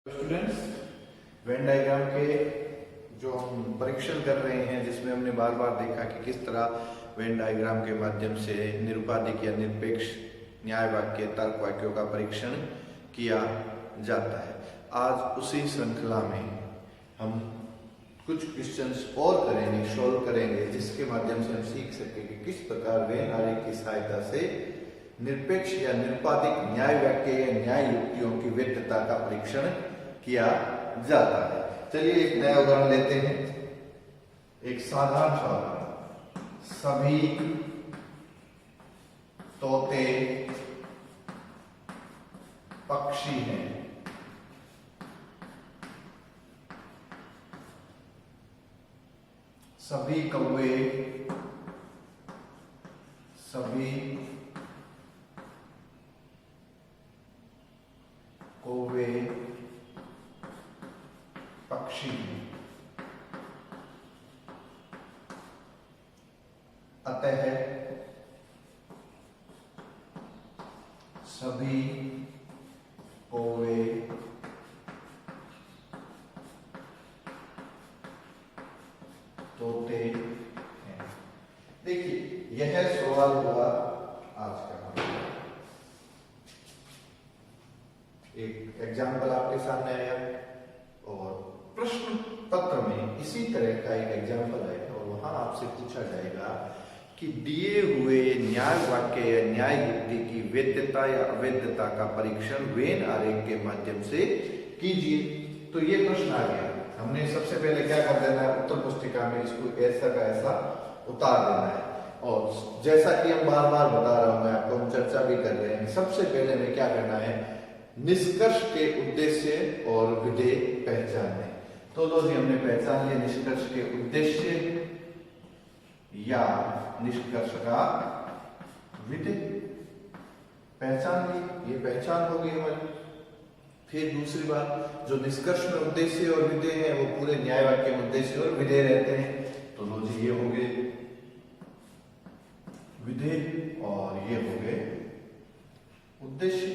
Students, Venn diagram के जो हम परीक्षण कर रहे हैं, जिसमें हमने बार बार देखा कि किस तरह वेन डायग्राम के माध्यम से निरुपाधिक या निरपेक्ष न्याय वाक्य तर्क वाक्यों का परीक्षण किया जाता है। आज उसी श्रृंखला में हम कुछ क्वेश्चंस और करेंगे, सॉल्व करेंगे, जिसके माध्यम से हम सीख सकें कि किस प्रकार वेन आरेख की सहायता से निरपेक्ष या निरुपाधिक न्याय वाक्य या न्याय युक्तियों की वैधता का परीक्षण किया जाता है। चलिए एक नया उदाहरण लेते हैं। एक साधारण सा उदाहरण, सभी तोते पक्षी हैं। सभी कौवे पक्षी हैं। अतः सभी कौवे तोते हैं। देखिए, यह सवाल हुआ आज का। एक एग्जाम्पल आपके सामने आया और प्रश्न पत्र में इसी तरह का एक एग्जाम्पल है और वहां आपसे पूछा जाएगा कि दिए हुए न्याय वाक्य या न्याय युक्ति की वैधता या अवैधता का परीक्षण वेन आरेख के माध्यम से कीजिए। तो ये प्रश्न आ गया। हमने सबसे पहले क्या कर देना है, उत्तर पुस्तिका में इसको ऐसा का ऐसा उतार देना है। और जैसा कि हम बार बार बता रहा हूं, मैं आपको, हम चर्चा भी कर रहे हैं, सबसे पहले हमें क्या करना है, निष्कर्ष के उद्देश्य और विधेय पहचानने। तो दोस्तों, हमने पहचान लिया निष्कर्ष के उद्देश्य या निष्कर्ष का विधेय। पहचान ली, ये पहचान हो गई हमारी। फिर दूसरी बात, जो निष्कर्ष में उद्देश्य और विधेय है वो पूरे न्याय वाक्य में उद्देश्य और विधेय रहते हैं। तो दोस्तों, ये हो गए विधेय और ये हो गए उद्देश्य।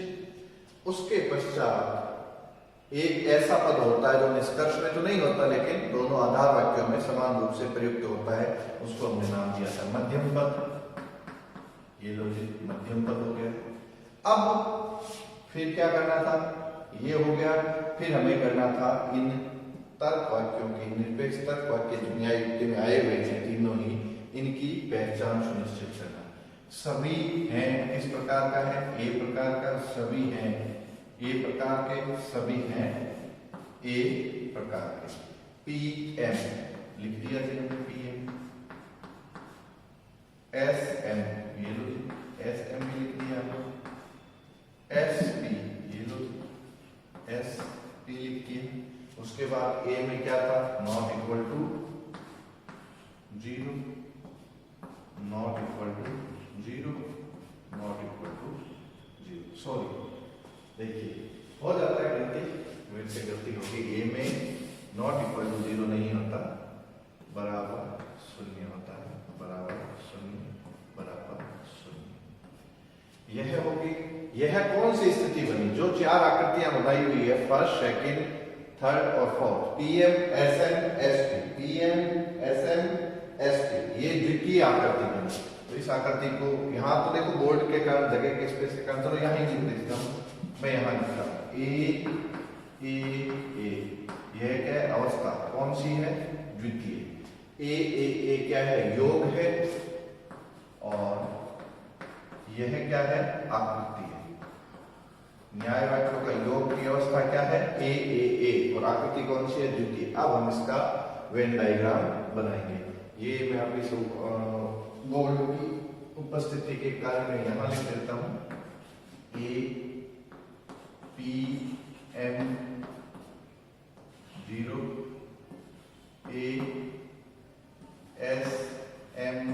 उसके पश्चात एक ऐसा पद होता है जो निष्कर्ष में तो नहीं होता, लेकिन दोनों आधार वाक्यों में समान रूप से प्रयुक्त होता है। उसको हमने नाम दिया था मध्यम पद। ये लो जी, मध्यम पद हो गया। अब फिर क्या करना था, ये हो गया। फिर हमें करना था इन तर्क वाक्यों की, निरपेक्ष तर्क वाक्य जो न्याय युक्ति में आए हुए हैं तीनों ही, इनकी पहचान सुनिश्चित करना। सभी हैं, किस प्रकार का है, ए प्रकार का। सभी हैं ए प्रकार के, सभी हैं ए प्रकार के। पी एम लिख दिया जी हमने, पी एम। एस एम, ये लो जी, एस एम भी लिख दिया हमने। एस पी, ये लो जी, एस पी लिख दिए। उसके बाद ए में क्या था, not equal to 0, not equal to 0, not equal to 0। Sorry, देखिए हो जाता है गलती, मेरे से गलती होगी। ए में नॉट इक्वल टू 0 नहीं होता, बराबर 0 होता है, बराबर 0, बराबर 0। यह होगी। यह कौन सी स्थिति बनी, जो चार आकृतियां बनाई हुई है, फर्स्ट, सेकंड, थर्ड और fourth, PM S M S T, PM S M S T, ये द्वितीय आकृति बनी। तो इस आकृति को यहाँ तो देखो बोर्ड के कारण, जगह के स्पेस के कारण, चलो यहाँ ही लिख देता हूँ मैं। यहाँ लिखता हूँ ए ए ए, यह क्या है, अवस्था कौन सी है, द्वितीय। ए ए ए क्या है, योग है, और यह क्या है, आकृति है। न्याय वाक्यों का योग की अवस्था क्या है, ए ए ए, और आकृति कौन सी है, द्वितीय। अब हम इसका वेन डायग्राम बनाएंगे। ये मैं अभी बोर्ड की उपस्थिति के कारण मैं यहां लिख देता हूं। A P M 0, A S M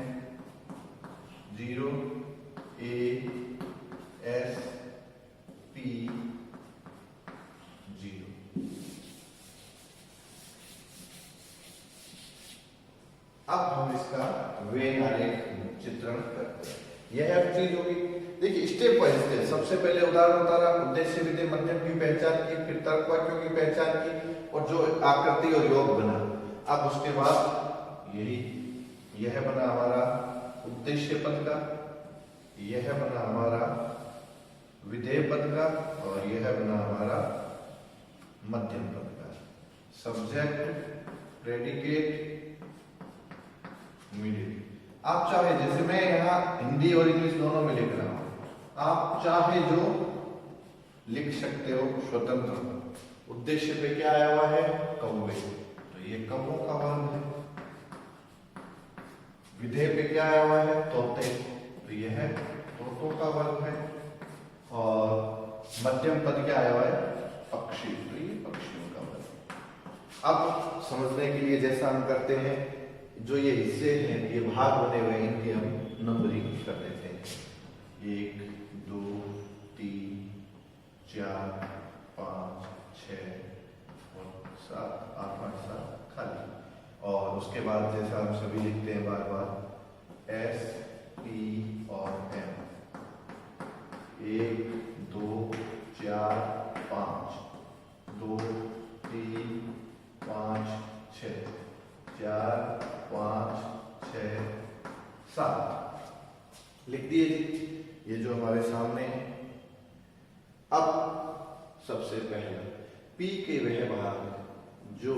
0, A S P 0। अब हम इसका वेन आरेख चित्रण करते हैं। यह चीज होगी। देखिए स्टेप बाय स्टेप, सबसे पहले उदाहरण उतारा, उद्देश्य विधेय मध्यम की पहचान की, फिर तर्क वाक्यों की पहचान की और जो आकृति और योग बना। अब उसके बाद यह बना हमारा उद्देश्य पद का, यह बना हमारा विधेय पद का और यह बना हमारा मध्यम पद का। Subject, predicate, medium. आप चाहे, जैसे मैं यहाँ हिंदी और इंग्लिश दोनों में लिख रहा हूं, आप चाहे जो लिख सकते हो स्वतंत्र। उद्देश्य पे क्या आया हुआ है? कौवे, तो ये कौवों का वर्ग है। विधेय पे क्या आया हुआ है? तोते, तो यह तोतों का वर्ग है। और मध्यम पद क्या आया हुआ है? पक्षी, तो ये पक्षियों का वर्ग। अब समझने के लिए जैसा हम करते हैं, जो ये हिस्से हैं, ये भाग बने हुए हैं, इनकी हम नंबरिंग कर देते हैं। 1 2 3 4 5 6 और 7 8 5 7 खाली। और उसके बाद जैसा हम सभी लिखते हैं बार बार, एस पी और एम। 1 2 4 5 2 3 5 6 4 5 6 7 लिख दिए जी। ये जो हमारे सामने है। अब सबसे पहले P के वह भाग जो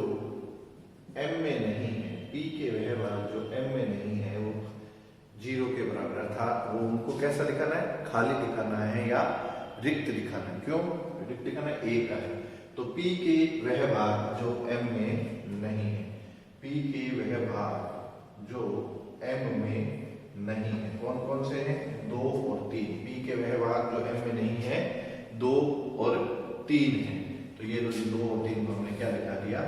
M में नहीं है, P के वह भाग जो M में नहीं है, वो 0 के बराबर, अर्थात वो उनको कैसा दिखाना है? खाली दिखाना है या रिक्त दिखाना है। क्यों रिक्त दिखाना है? A का है, तो P के वह भाग जो M में नहीं है, P के वह भाग जो M में नहीं है, कौन कौन से हैं? 2 और 3। P के वह भाग जो M में नहीं है 2 और 3 है, तो ये 2 और 3 को हमने क्या दिखा दिया?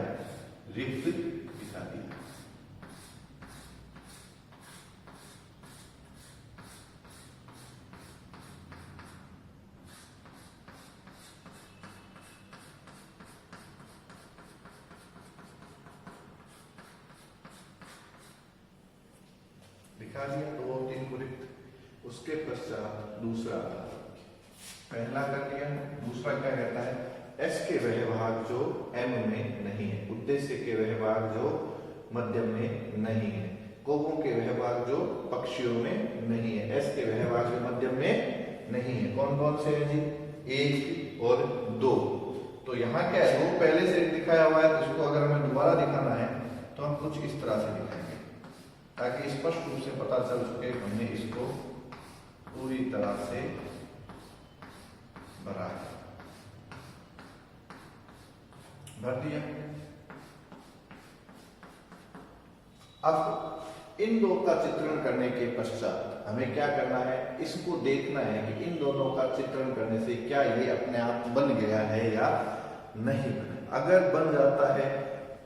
रिक्त दिखा दिया। दिखा दिया 2 और 3 को रिक्त। उसके पश्चात दूसरा, पहला कर दिया, दूसरा क्या कहता है? S के वह भाग जो M में नहीं है, उद्देश्य के वह भाग जो मध्यम में नहीं है, कौवों के वह भाग जो पक्षियों में नहीं है, S के वह भाग जो मध्यम में नहीं है, कौन कौन से हैं जी? 1 और 2। तो यहाँ क्या है? 2 पहले से दिखाया हुआ है, तो इसको अगर हमें दोबारा दिखाना है तो हम कुछ इस तरह से दिखाएंगे, ताकि स्पष्ट रूप से पता चल सके हमने इसको पूरी तरह से भर दिया। अब इन दो का चित्रण करने के पश्चात हमें क्या करना है? इसको देखना है कि इन दोनों का चित्रण करने से क्या ये अपने आप बन गया है या नहीं बना। अगर बन जाता है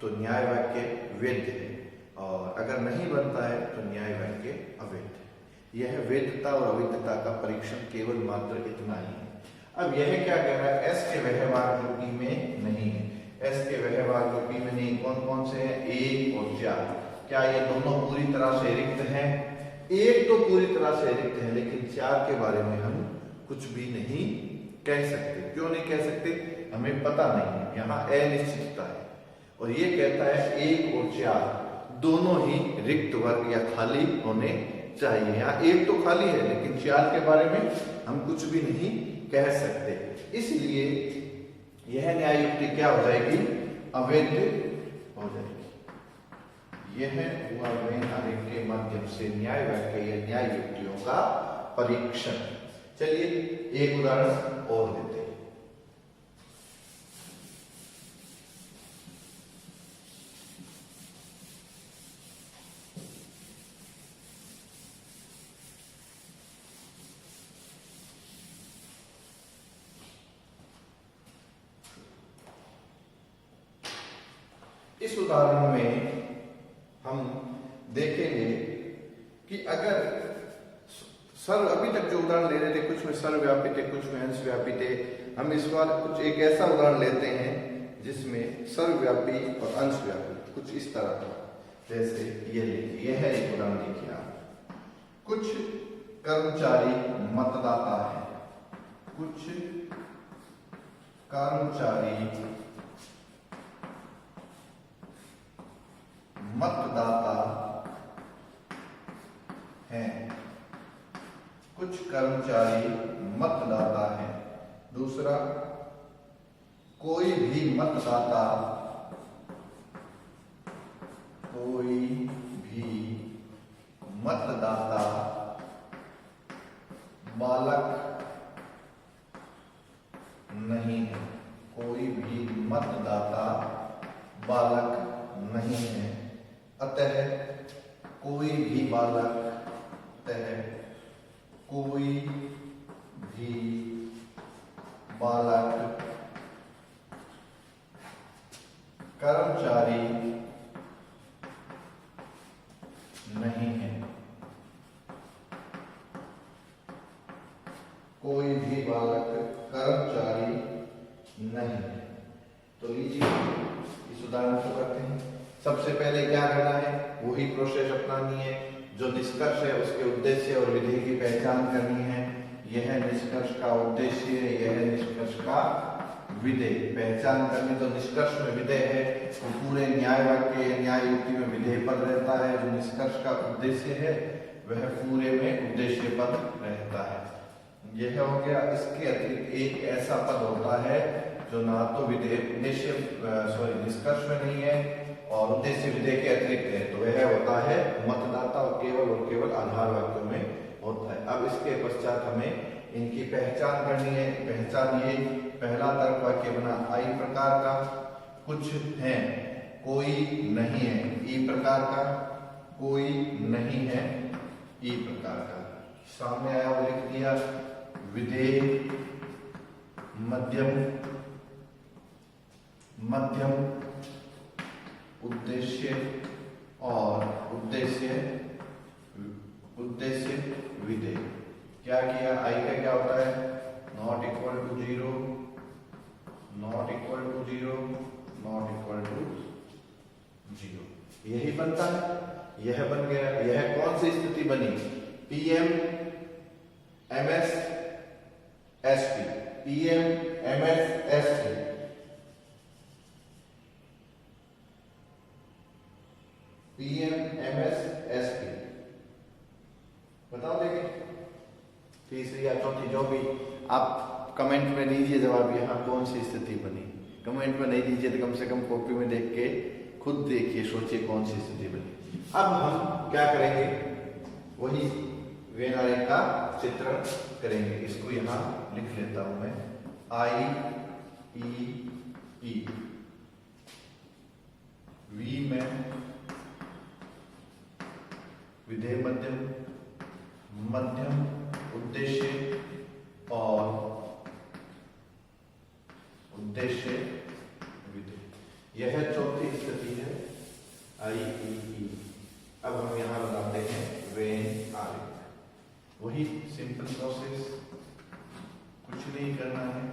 तो न्याय वाक्य वैध है, और अगर नहीं बनता है तो न्याय वाक्य अवैध है। यह वैधता और अवैधता का परीक्षण केवल मात्र इतना ही है। अब यह क्या कह रहा है? S के वह भाग जो P में नहीं है, S के वह भाग जो P में नहीं, कौन कौन से हैं? 1 और 4। क्या ये दोनों पूरी तरह से रिक्त हैं? 1 तो पूरी तरह से रिक्त है, लेकिन 4 के बारे में हम कुछ भी नहीं कह सकते। क्यों नहीं कह सकते? हमें पता नहीं है, यहाँ अनिश्चितता है। और ये कहता है 1 और 4 दोनों ही रिक्त वर्ग या खाली होने चाहिए। यहाँ 1 तो खाली है, लेकिन 4 के बारे में हम कुछ भी नहीं कह सकते। इसलिए यह न्याय युक्ति क्या हो जाएगी? अवैध हो जाएगी। यह हुआ व्यवहारिक के माध्यम से न्याय वाक्य या न्याय युक्तियों का परीक्षण। चलिए एक उदाहरण और देते हैं। इस उदाहरण में हम देखेंगे कि अगर सर्व, अभी तक जो उदाहरण ले रहे थे कुछ में सर्वव्यापी थे, कुछ में अंशव्यापी थे, हम इस बार कुछ एक ऐसा उदाहरण लेते हैं जिसमें सर्वव्यापी और अंशव्यापी कुछ इस तरह का। जैसे ये है एक उदाहरण देखिए आप। कुछ कर्मचारी मतदाता है, कुछ कर्मचारी मतदाता हैं, कुछ कर्मचारी मतदाता हैं। दूसरा, कोई भी मतदाता बालक नहीं है, कोई भी मतदाता बालक नहीं है। अतः कोई भी बालक, कोई भी बालक कर्मचारी नहीं है, कोई भी बालक कर्मचारी नहीं है। तो लीजिए इस उदाहरण को करते हैं। सबसे पहले क्या करना है, वही प्रोसेस अपनानी है। जो निष्कर्ष है उसके उद्देश्य और विधेय की पहचान करनी है। यह निष्कर्ष का उद्देश्य, यह निष्कर्ष का विधेय पहचान करनी। तो निष्कर्ष में विधेय है तो पूरे न्याय वाक्य न्याय युक्ति में विधेय पद रहता है। जो निष्कर्ष का उद्देश्य है वह पूरे में उद्देश्य पद रहता है। यह हो गया। इसके अतिरिक्त एक ऐसा पद होता है जो ना तो विधेय निष्कर्ष में नहीं है और उद्देश्य विधेय के अतिरिक्त है, तो वह होता है मतदाता और केवल आधार वाक्यों में होता है। अब इसके पश्चात हमें इनकी पहचान करनी है। पहचान ये, पहला तर्क वाक्य बना आई प्रकार का, कुछ है, कोई नहीं है ई प्रकार का, कोई नहीं है ई प्रकार का। सामने आया वो लिख दिया। विधेय मध्यम उद्देश्य और उद्देश्य विधेय। क्या किया, आई का क्या होता है, not equal to zero, not equal to zero, not equal to zero, यही बनता है। यह बन गया। यह कौन सी स्थिति बनी, PM MS SP, PM MS SP, PM MS SP. बताओ देखें, तीसरी या चौथी, जो भी आप कमेंट में दीजिए जवाब, यहाँ कौन सी स्थिति बनी। कमेंट में नहीं दीजिए तो कम से कम कॉपी में देख के खुद देखिए, सोचिए कौन सी स्थिति बनी। अब हम क्या करेंगे, वही वेन आरेख का चित्रण करेंगे। इसको यहाँ लिख लेता हूं मैं, आई ई वी में विधेय मध्यम उद्देश्य और उद्देश्य विधेय। यह चौथी स्थिति है, आई ई। अब हम यहां बनाते हैं वेन आरेख। वही सिंपल प्रोसेस, कुछ नहीं करना है,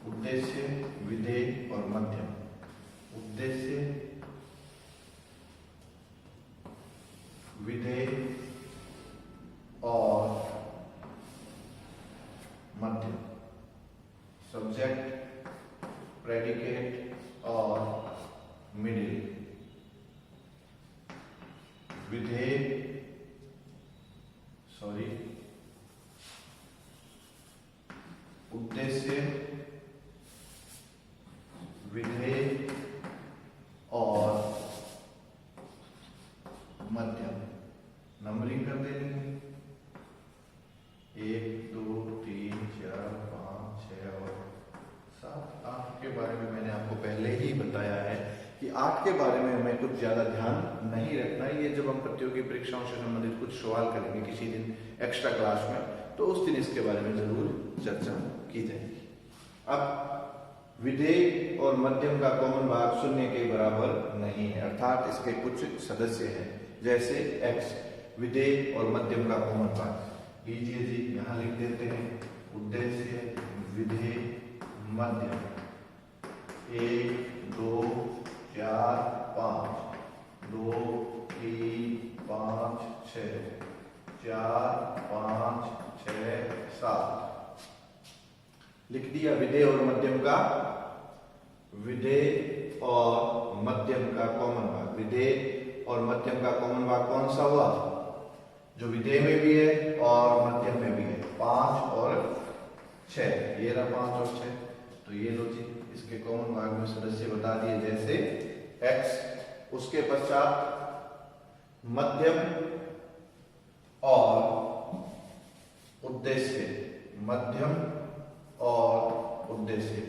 उद्देश्य विधेय और मध्यम, उद्देश्य विधेय और मध्यम, सब्जेक्ट प्रेडिकेट और मिडिल, विधेय उद्देश्य विधेय और मध्यम। नंबरिंग कर देंगे, 1 2 3 4 5 6 और 7 8 के बारे में मैंने आपको पहले ही बताया है कि 8 के बारे में हमें कुछ ज्यादा ध्यान नहीं रखना। ये जब हम प्रतियोगी परीक्षाओं से संबंधित कुछ सवाल करेंगे किसी दिन एक्स्ट्रा क्लास में, तो उस दिन इसके बारे में जरूर चर्चा की जाएगी। अब विधेय और मध्यम का कॉमन भाग 0 के बराबर नहीं है, अर्थात इसके कुछ सदस्य हैं, जैसे x। विधेय और मध्यम का कॉमन भाग लीजिए जी, यहाँ लिख देते हैं, उद्देश्य विधेय मध्यम 1 2 4 5, 2 3 5 6 4 5 6 7 लिख दिया। विधेय और मध्यम का, विधेय और मध्यम का कॉमन भाग। विधेय और मध्यम का कॉमन भाग कौन सा हुआ? जो विधेय में भी है और मध्यम में भी है, 5 और 6। ये रहा 5 और 6। तो ये लो जी, इसके कॉमन भाग में सदस्य बता दिए, जैसे x। उसके पश्चात मध्यम और उद्देश्य, मध्यम और उद्देश्य।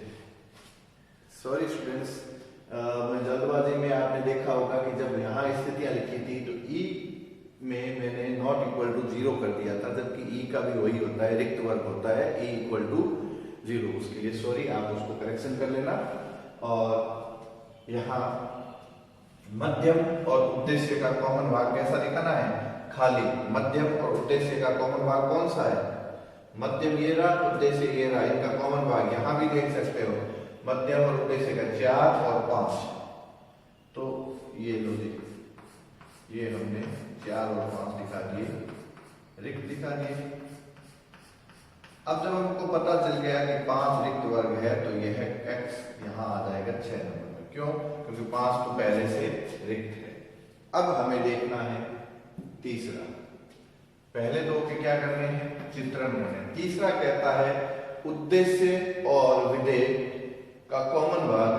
सॉरी स्टूडेंट्स, मैं जल्दबाजी में, आपने देखा होगा कि जब यहाँ स्थितियां लिखी थी तो ई में मैंने नॉट इक्वल टू 0 कर दिया था, जबकि ई का भी वही होता है, रिक्त वर्ग होता है, ई इक्वल टू 0। उसके लिए सॉरी, आप उसको करेक्शन कर लेना। और यहाँ मध्यम और उद्देश्य का कॉमन भाग कैसा दिखाना है? खाली। मध्यम और उद्देश्य का कॉमन भाग कौन सा है? मध्यम ये रहा, उद्देश्य ये रहा। इनका कॉमन भाग यहाँ भी देख सकते हो, मध्यम और उद्देश्य का 4 और 5। तो ये लो जी, ये हमने 4 और 5 दिखा दिए, रिक्त दिखा दिए। अब जब हमको पता चल गया कि 5 रिक्त वर्ग है, तो यह x यहाँ आ जाएगा 6 नंबर में। क्यों? क्योंकि 5 तो पहले से रिक्त है। अब हमें देखना है तीसरा। पहले दो के क्या करने हैं? चित्रण करने। तीसरा कहता है उद्देश्य और विधेय का कॉमन भाग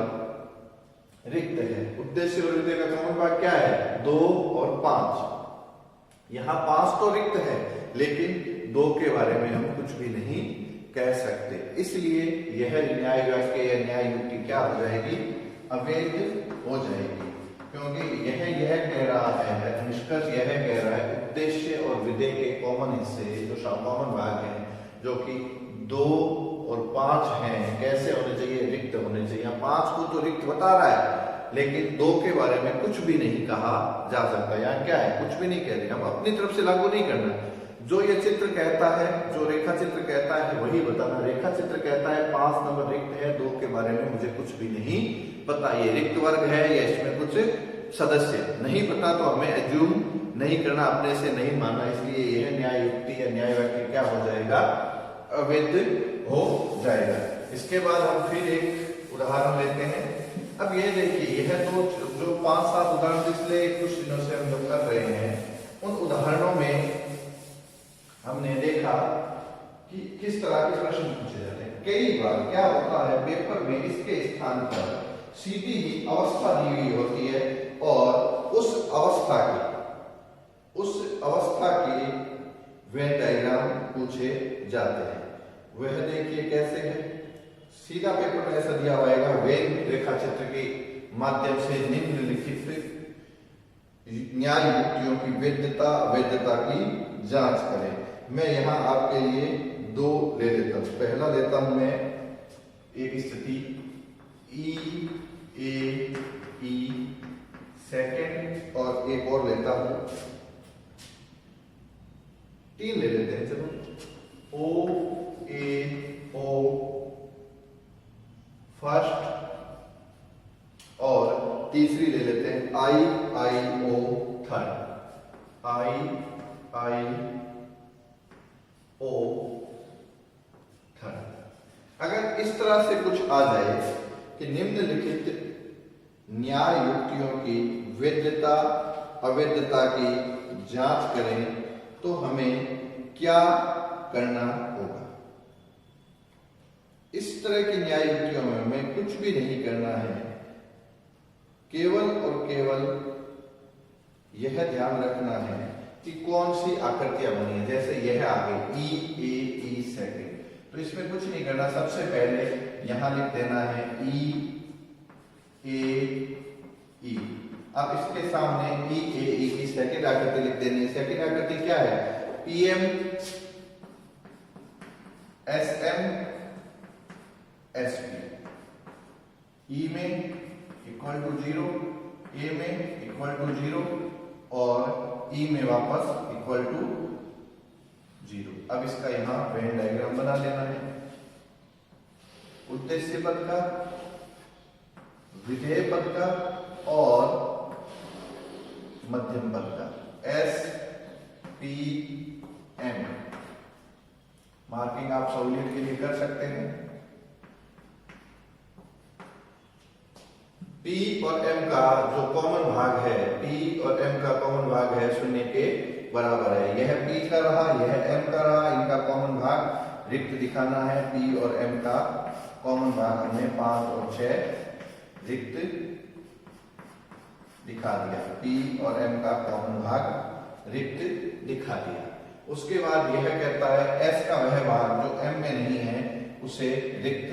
रिक्त है। उद्देश्य और विधेय का कॉमन भाग क्या है? 2 और 5। यहाँ 5 तो रिक्त है, लेकिन 2 के बारे में हम कुछ भी नहीं कह सकते। इसलिए यह न्याय वाक्य या न्याय युक्ति क्या हो जाएगी? अवैध हो जाएगी। क्योंकि यह कह रहा है, निष्कर्ष यह कह रहा है, उद्देश्य और विधेय के कॉमन हिस्से, जो कॉमन भाग हैं, जो कि 2 और 5 हैं, कैसे होने चाहिए? रिक्त होने चाहिए। 5 को तो रिक्त बता रहा है, लेकिन 2 के बारे में कुछ भी नहीं कहा जा सकता। यहाँ क्या है? कुछ भी नहीं कह रहे, हम अपनी तरफ से लागू नहीं करना। जो ये चित्र कहता है, जो रेखा चित्र कहता है, वही बताना। रेखा चित्र कहता है 5 नंबर रिक्त है, 2 के बारे में मुझे कुछ भी नहीं पता, ये रिक्त वर्ग है या इसमें कुछ सदस्य नहीं पता, तो हमें एज्यूम नहीं करना, अपने से नहीं मानना। इसलिए यह न्याय युक्ति या न्याय वाक्य क्या हो जाएगा? अवैध हो जाएगा। इसके बाद हम फिर एक उदाहरण लेते हैं। अब ये देखिए, यह तो जो 5-7 उदाहरण पिछले कुछ दिनों से हम लोग कर रहे हैं, उन उदाहरणों में हमने देखा कि किस तरह के प्रश्न पूछे जाते हैं। कई बार क्या होता है, पेपर में इसके स्थान पर सीधी ही अवस्था दी हुई होती है और उस अवस्था की वेन डायग्राम पूछे जाते हैं। वह देखिए कैसे है। सीधा पेपर में ऐसा दिया हुआ है, वेन रेखा चित्र के माध्यम से निम्नलिखित न्याय युक्तियों की वैधता अवैधता की जांच करें। मैं यहाँ आपके लिए 2 ले लेता हूँ। पहला लेता हूं मैं एक स्थिति ई ए ई, सेकेंड और एक और लेता हूं, 3 ले लेते हैं। चलो, ओ ए ओ फर्स्ट, और तीसरी ले लेते हैं आई आई ओ थर्ड। आई आई ओ थर्ड। अगर इस तरह से कुछ आ जाए कि निम्नलिखित न्याय युक्तियों की वैधता अवैधता की जांच करें, तो हमें क्या करना होगा? इस तरह की न्याय युक्तियों में हमें कुछ भी नहीं करना है, केवल और केवल यह ध्यान रखना है कि कौन सी आकृतियां बनी है। जैसे यह आ गई ई ए ई सेकेंड, तो इसमें कुछ नहीं करना। सबसे पहले यहां लिख देना है ई ए ई। अब इसके सामने ई ए ई की सेकेंड आकृति लिख देनी है। सेकेंड आकृति क्या है? PM S M S P. E में इक्वल टू 0, ए में इक्वल टू 0 और ई में वापस इक्वल टू 0। अब इसका यहां वेन डायग्राम बना लेना है। उद्देश्य पद का, विधेय पद का और मध्यम पद का। एस पी मार्किंग आप सहूलियत के लिए कर सकते हैं। P और M का जो कॉमन भाग है, P और M का कॉमन भाग है 0 के बराबर है। यह P का रहा, यह M का रहा, इनका कॉमन भाग रिक्त दिखाना है। P और M का कॉमन भाग हमने 5 और 6 रिक्त दिखा दिया। P और M का कॉमन भाग रिक्त दिखा दिया। उसके बाद यह कहता है S का वह भाग जो M में नहीं है उसे रिक्त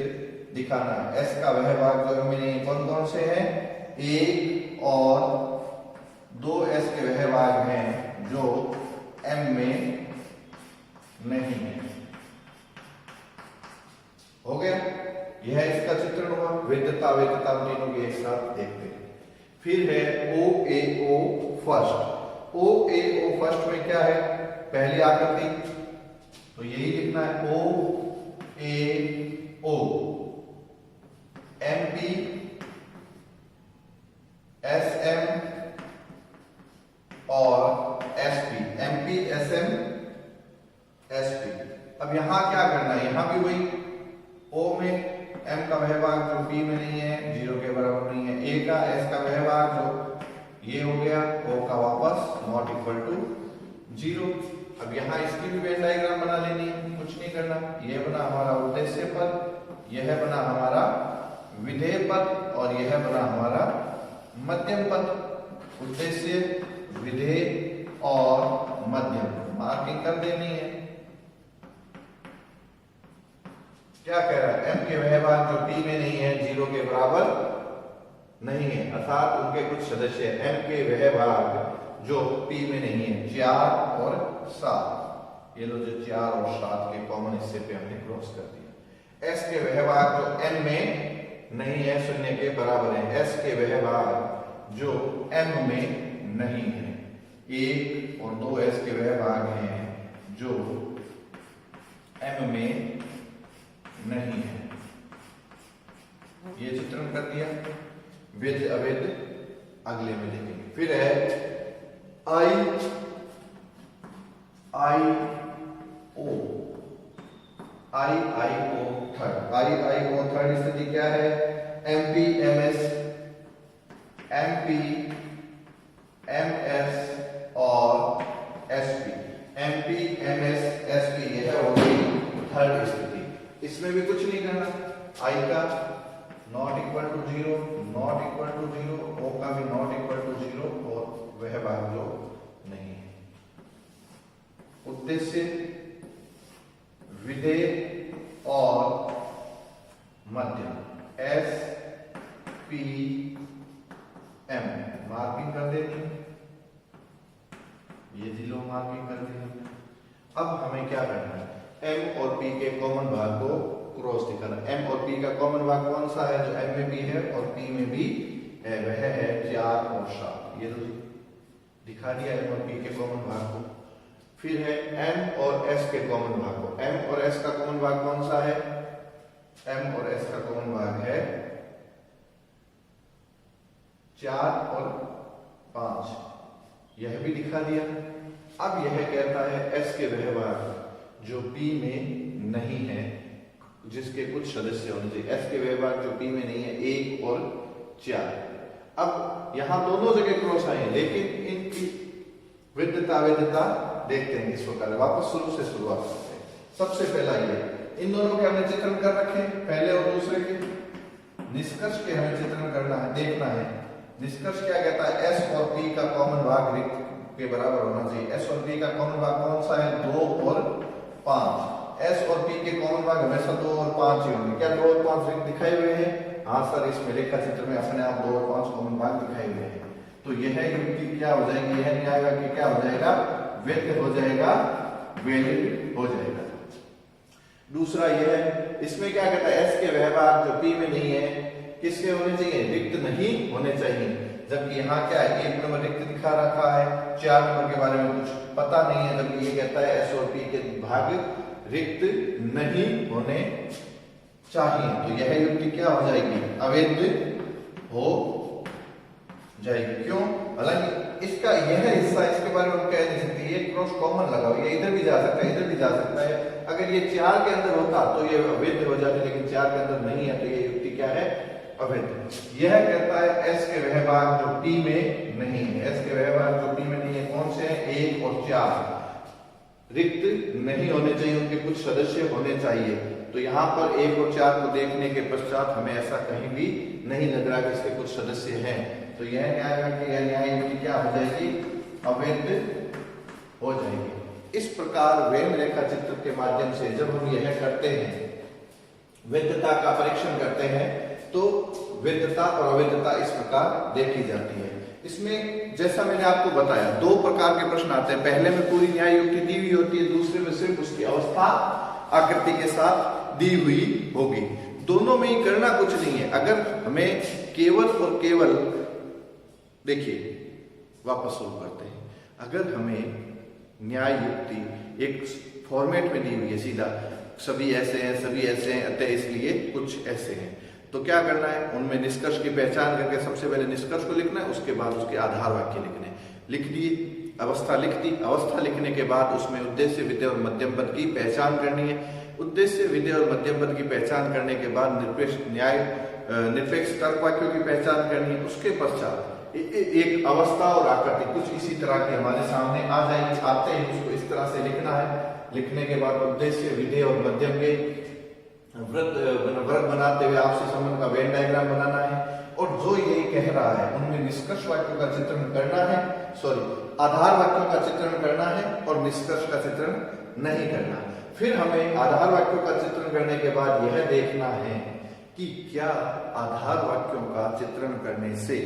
दिखाना है। S का वह भाग जो M में नहीं है कौन कौन से हैं? 1 और 2 S के वह भाग हैं जो M में नहीं है। हो गया, यह इसका चित्रण हुआ। वैधता अवैधता तीनों के एक साथ देखते हैं। फिर है OAO फर्स्ट। OAO फर्स्ट में क्या है? पहली आकृति, तो यही लिखना है OAO। MP SM और SP, MP SM SP। अब यहां क्या करना है? यहां भी वही O में M का वह भाग जो P में नहीं है, 0 के बराबर नहीं है। A का S का वह भाग जो ये हो गया, O का वापस नॉट इक्वल टू 0। अब यहां इसकी भी वेन डायग्राम बना लेनी है, कुछ नहीं करना। यह बना हमारा उद्देश्य पद, यह बना हमारा विधेय पद और यह बना हमारा मध्यम पद। उद्देश्य, विधेय और मध्यम मार्किंग कर देनी है। क्या कह रहा है? M के वह भाग जो P में नहीं है 0 के बराबर नहीं है, अर्थात उनके कुछ सदस्य M के वह भाग जो P में नहीं है 4 और 7। ये लो जो 4 और 7 के कॉमन हिस्से पे हमने क्रॉस कर दिया। S के वह भाग जो M में नहीं है 0 के बराबर है। S के वह भाग जो M में नहीं है, 1 और 2 S के वह भाग हैं जो M में नहीं है। ये चित्रण कर दिया। वैध अवैध अगले में लिखेंगे। फिर है I O थर्ड स्थिति क्या है? MP MS MP MS और SP। MP MS SP यह हो गई थर्ड स्थिति। इसमें भी कुछ नहीं करना। I का not equal to 0, not equal to 0, O का भी नॉट इक्वल टू 0 और वह भाग जो नहीं है। उद्देश्य, विधेय और मध्यम S P M मार्किंग कर देनी है। ये जिलो मार्किंग कर देनी। अब हमें क्या करना है? M और P के कॉमन भाग को क्रॉस दिखाना। M और P का कॉमन भाग कौन सा है? जो M में भी है और P में भी है, वह है 4 और 7। ये तो दिखा दिया M और P के कॉमन भाग को। फिर है M और S के कॉमन भाग को। M और S का कॉमन भाग कौन सा है? M और S का कॉमन भाग है 4 और 5। यह भी दिखा दिया। अब यह कहता है S के वह भाग जो P में नहीं है, जिसके कुछ सदस्य होने चाहिए। S के वह भाग जो P में नहीं है 1 और 4। अब यहां दोनों जगह क्रॉस आए हैं, लेकिन इनकी वैधता अवैधता देखते हैं। इस प्रकार वापस शुरू से शुरुआत करते हैं। सबसे पहला ये इन दोनों के हमने चित्रण कर रखे, पहले और दूसरे के। निष्कर्ष के हमें चित्रण करना है, देखना है। निष्कर्ष क्या कहता है? S और P का कॉमन भाग रिक्त के बराबर होना चाहिए। S और P का कॉमन भाग कौन सा है? 2 और 5। S और P के कॉमन भाग हमेशा 2 और 5 ही होंगे। क्या 2 और 5 रिक्त दिखाए हुए हैं? हाँ सर, इसमें रेखा चित्र में अपने आप 2 और 5 कॉमन भाग दिखाए हुए हैं। तो यह युक्ति क्या हो जाएगी? यह नहीं आएगा कि क्या हो जाएगा? वैध हो जाएगा, वैलिड हो जाएगा। दूसरा यह है, इसमें क्या कहता है? S के वह भाग जो P में नहीं है किसके होने चाहिए? रिक्त नहीं होने चाहिए। जबकि यहाँ क्या है? 1 नंबर रिक्त दिखा रखा है, 4 नंबर के बारे में कुछ पता नहीं है, जबकि ये कहता है S और P के भाग रिक्त नहीं होने चाहिए। तो यह युक्ति क्या हो जाएगी? अवैध हो जाएगी। क्यों? हालांकि इस इसका यह हिस्सा, इसके बारे में हम कह नहीं सकते, ये क्रॉस कॉमन लगा हुआ, ये इधर भी जा सकता है, इधर भी जा सकता है। अगर ये 4 के अंदर होता तो ये अवैध हो जाती, लेकिन 4 के अंदर नहीं है, तो ये युक्ति क्या है? अवैध। यह कहता है एस के वह भाग जो टी में नहीं है, एस के वह भाग जो टी में नहीं है कौन से हैं? 1 और 4 रिक्त नहीं होने चाहिए, उनके कुछ सदस्य होने चाहिए। तो यहाँ पर 1 और 4 को देखने के पश्चात हमें ऐसा कहीं भी नहीं लग रहा कि इसके कुछ सदस्य हैं, तो यह न्याय वाक्य या न्याय युक्ति क्या हो जाएगी? अवैध हो जाएगी। इस प्रकार वेन रेखा चित्र के माध्यम से जब हम यह करते हैं, वैधता का परीक्षण करते हैं, तो वैधता और अवैधता इस प्रकार देखी जाती है। इसमें जैसा मैंने आपको बताया 2 प्रकार के प्रश्न आते हैं। पहले में पूरी न्याय युक्ति दी हुई होती है, दूसरे में सिर्फ उसकी अवस्था आकृति के साथ दी हुई होगी। दोनों में ही करना कुछ नहीं है। अगर हमें केवल और केवल, देखिए वापस शुरू करते हैं, अगर हमें न्याय युक्ति एक फॉर्मेट में दी हुई है, सीधा सभी ऐसे हैं, सभी ऐसे हैं, अतः इसलिए कुछ ऐसे हैं, तो क्या करना है? उनमें निष्कर्ष की पहचान करके सबसे पहले निष्कर्ष को लिखना है, उसके बाद उसके आधार वाक्य लिखने हैं। लिख दिए, अवस्था लिख दी, अवस्था लिखने के बाद उसमें उद्देश्य, विधेय और मध्यम पद की पहचान करनी है। उद्देश्य, विधेय और मध्यम पद की पहचान करने के बाद निरपेक्ष तर्क वाक्यों की पहचान करनी है। उसके पश्चात एक अवस्था और आकृति कुछ इसी तरह की हमारे सामने आ जाएगी, आते ही उसको इस तरह से लिखना है। लिखने के बाद उद्देश्य, विधेय और मध्यम के वृत्त बनाते हुए आपसी संबंध का वेन डायग्राम बनाना है, और जो ये कह रहा है उनमें निष्कर्ष वाक्यों का चित्रण करना है, आधार वाक्यों का चित्रण करना है और निष्कर्ष का चित्रण नहीं करना। फिर हमें आधार वाक्यों का चित्रण करने के बाद यह देखना है कि क्या आधार वाक्यों का चित्रण करने से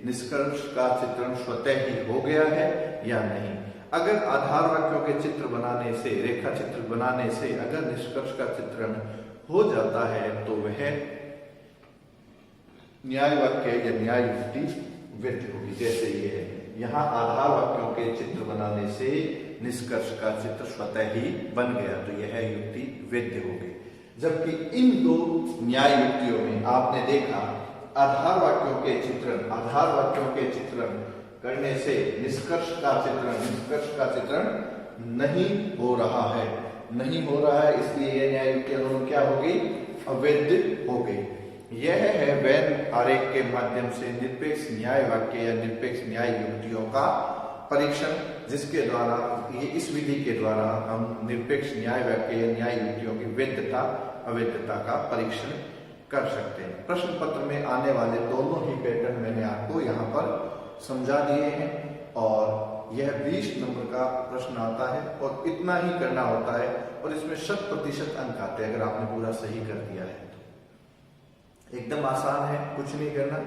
निष्कर्ष का चित्रण स्वतः ही हो गया है या नहीं। अगर आधार वाक्यों के चित्र बनाने से, रेखा चित्र बनाने से अगर निष्कर्ष का चित्रण हो जाता है तो वह न्याय वाक्य या न्याय युक्ति वैध होगी। जैसे ये है, यहाँ आधार वाक्यों के चित्र बनाने से निष्कर्ष का चित्र स्वतः ही बन गया, तो यह युक्ति वैध होगी। जबकि इन 2 न्याय युक्तियों में आपने देखा आधार वाक्यों के चित्रण करने से निष्कर्ष का चित्रण नहीं हो रहा है, इसलिए यह न्याय युक्ति दोनों क्या हो गई? अवैध हो गई। यह है वेन आरेख के माध्यम से निरपेक्ष न्याय वाक्य या निरपेक्ष न्याय युक्तियों का परीक्षण, जिसके द्वारा इस विधि के द्वारा हम निरपेक्ष न्याय वाक्य या न्याय युक्तियों की वैधता अवैधता का परीक्षण कर सकते हैं। प्रश्न पत्र में आने वाले दोनों ही पैटर्न मैंने आपको यहाँ पर समझा दिए हैं, और यह 20 नंबर का प्रश्न आता है और इतना ही करना होता है, और इसमें 100% अंक आते हैं अगर आपने पूरा सही कर दिया है तो। एकदम आसान है, कुछ नहीं करना।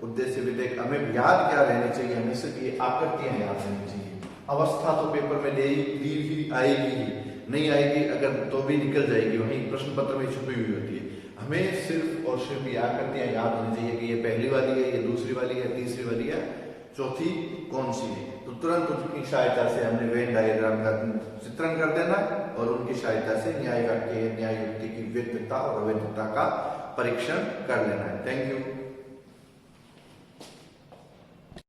उद्देश्य, विधेय, हमें याद क्या रहनी चाहिए? हमेशा की आकृतियां याद रहनी चाहिए। अवस्था तो पेपर में दी ही आएगी ही, नहीं आएगी अगर तो भी निकल जाएगी, वहीं प्रश्न पत्र में छुपी हुई होती है। हमें सिर्फ और सिर्फ ये आकृतियां याद होनी चाहिए कि ये पहली वाली है, ये दूसरी वाली है, तीसरी वाली है, चौथी कौन सी है। तो तुरंत उनकी सहायता से हमने वेन डायग्राम का चित्रण कर देना, और उनकी सहायता से न्याय वाक्य न्याय युक्ति की वैधता और अवैधता का परीक्षण कर लेना है। Thank you.